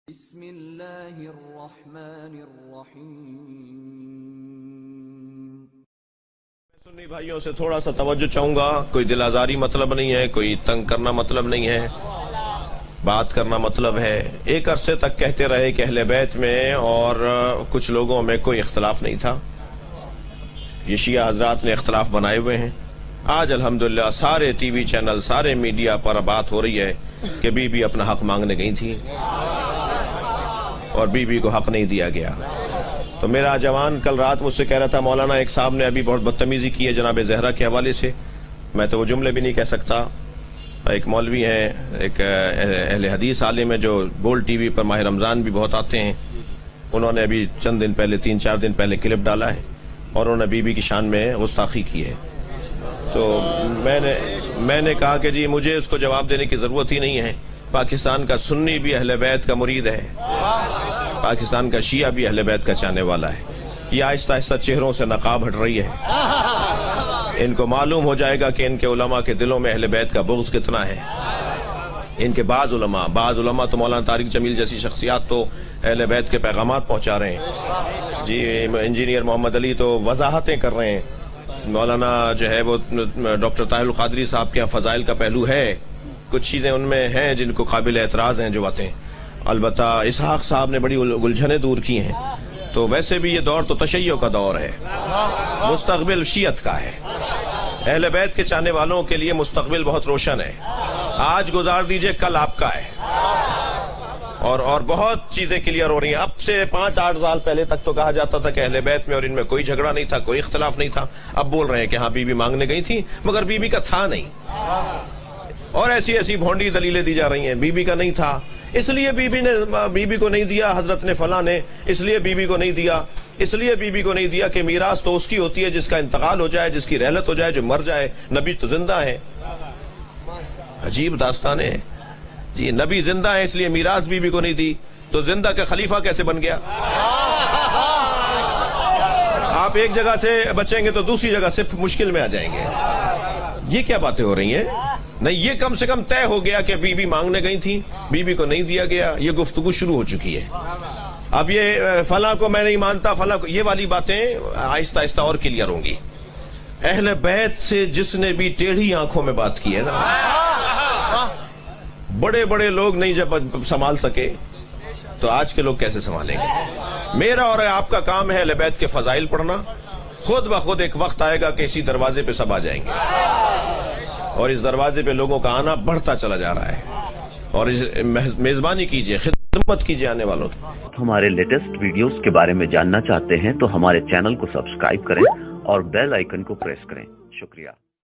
بسم اللہ الرحمن الرحیم۔ سنی بھائیوں سے تھوڑا سا توجہ چاہوں گا، کوئی دل آزاری مطلب نہیں ہے، کوئی تنگ کرنا مطلب نہیں ہے، بات کرنا مطلب ہے۔ ایک عرصے تک کہتے رہے کہ اہل بیت میں اور کچھ لوگوں میں کوئی اختلاف نہیں تھا، یہ شیعہ حضرات نے اختلاف بنائے ہوئے ہیں۔ آج الحمدللہ سارے ٹی وی چینل، سارے میڈیا پر بات ہو رہی ہے کہ بی بی اپنا حق مانگنے گئی تھی اور بی بی کو حق نہیں دیا گیا۔ تو میرا جوان کل رات مجھ سے کہہ رہا تھا مولانا ایک صاحب نے ابھی بہت بدتمیزی کی ہے جناب زہرا کے حوالے سے، میں تو وہ جملے بھی نہیں کہہ سکتا۔ ایک مولوی ہیں، ایک اہل حدیث عالم ہے جو گولڈ ٹی وی پر ماہ رمضان بھی بہت آتے ہیں، انہوں نے ابھی چند دن پہلے 3-4 دن پہلے کلپ ڈالا ہے اور انہوں نے بی بی کی شان میں گستاخی کی ہے۔ تو میں نے کہا کہ جی مجھے اس کو جواب دینے کی ضرورت ہی نہیں ہے، پاکستان کا سنی بھی اہل بیت کا مرید ہے، پاکستان کا شیعہ بھی اہل بیت کا چاہنے والا ہے۔ یہ آہستہ آہستہ چہروں سے نقاب ہٹ رہی ہے، ان کو معلوم ہو جائے گا کہ ان کے علماء کے دلوں میں اہل بیت کا بغض کتنا ہے۔ ان کے بعض علماء تو مولانا طارق جمیل جیسی شخصیات تو اہل بیت کے پیغامات پہنچا رہے ہیں جی، انجینئر محمد علی تو وضاحتیں کر رہے ہیں، مولانا جو ہے وہ ڈاکٹر طاہر القادری صاحب کے فضائل کا پہلو ہے، کچھ چیزیں ان میں ہیں جن کو قابل اعتراض ہیں جو باتیں، البتہ اسحاق صاحب نے بڑی گلجھنیں دور کی ہیں۔ تو ویسے بھی یہ دور تو تشیع کا دور ہے، مستقبل شیعت کا ہے، اہل بیت کے چاہنے والوں کے لیے مستقبل بہت روشن ہے، آج گزار دیجئے کل آپ کا ہے، اور بہت چیزیں کلیئر ہو رہی ہیں۔ اب سے 5-8 سال پہلے تک تو کہا جاتا تھا کہ اہل بیت میں اور ان میں کوئی جھگڑا نہیں تھا، کوئی اختلاف نہیں تھا، اب بول رہے ہیں کہ ہاں بی بی مانگنے گئی تھی مگر بی بی کا تھا نہیں، اور ایسی بھونڈی دلیلیں دی جا رہی ہیں، بی بی کا نہیں تھا، اس لیے بی بی کو نہیں دیا، حضرت نے فلاں نے اس لیے بی بی کو نہیں دیا، اس لیے بی بی کو نہیں دیا کہ میراث تو اس کی ہوتی ہے جس کا انتقال ہو جائے، جس کی رحلت ہو جائے، جو مر جائے، نبی تو زندہ ہے۔ عجیب داستانیں ہیں جی، نبی زندہ ہے اس لیے میراث بی بی کو نہیں دی، تو زندہ کا خلیفہ کیسے بن گیا؟ آپ ایک جگہ سے بچیں گے تو دوسری جگہ سے مشکل میں آ جائیں گے۔ یہ کیا باتیں ہو رہی ہیں؟ نہیں، یہ کم سے کم طے ہو گیا کہ بی بی مانگنے گئی تھی، بی بی کو نہیں دیا گیا، یہ گفتگو شروع ہو چکی ہے۔ اب یہ فلاں کو میں نہیں مانتا، فلاں کو، یہ والی باتیں آہستہ آہستہ اور کلیئر ہوں گی۔ اہل بیت سے جس نے بھی ٹیڑھی آنکھوں میں بات کی ہے نا، بڑے بڑے لوگ نہیں جب سنبھال سکے تو آج کے لوگ کیسے سنبھالیں گے؟ میرا اور آپ کا کام ہے اہل بیت کے فضائل پڑھنا، خود بخود ایک وقت آئے گا کہ اسی دروازے پہ سب آ جائیں گے، اور اس دروازے پہ لوگوں کا آنا بڑھتا چلا جا رہا ہے، اور میزبانی کیجئے، خدمت کیجئے آنے والوں کی۔ ہمارے لیٹسٹ ویڈیوز کے بارے میں جاننا چاہتے ہیں تو ہمارے چینل کو سبسکرائب کریں اور بیل آئیکن کو پریس کریں۔ شکریہ۔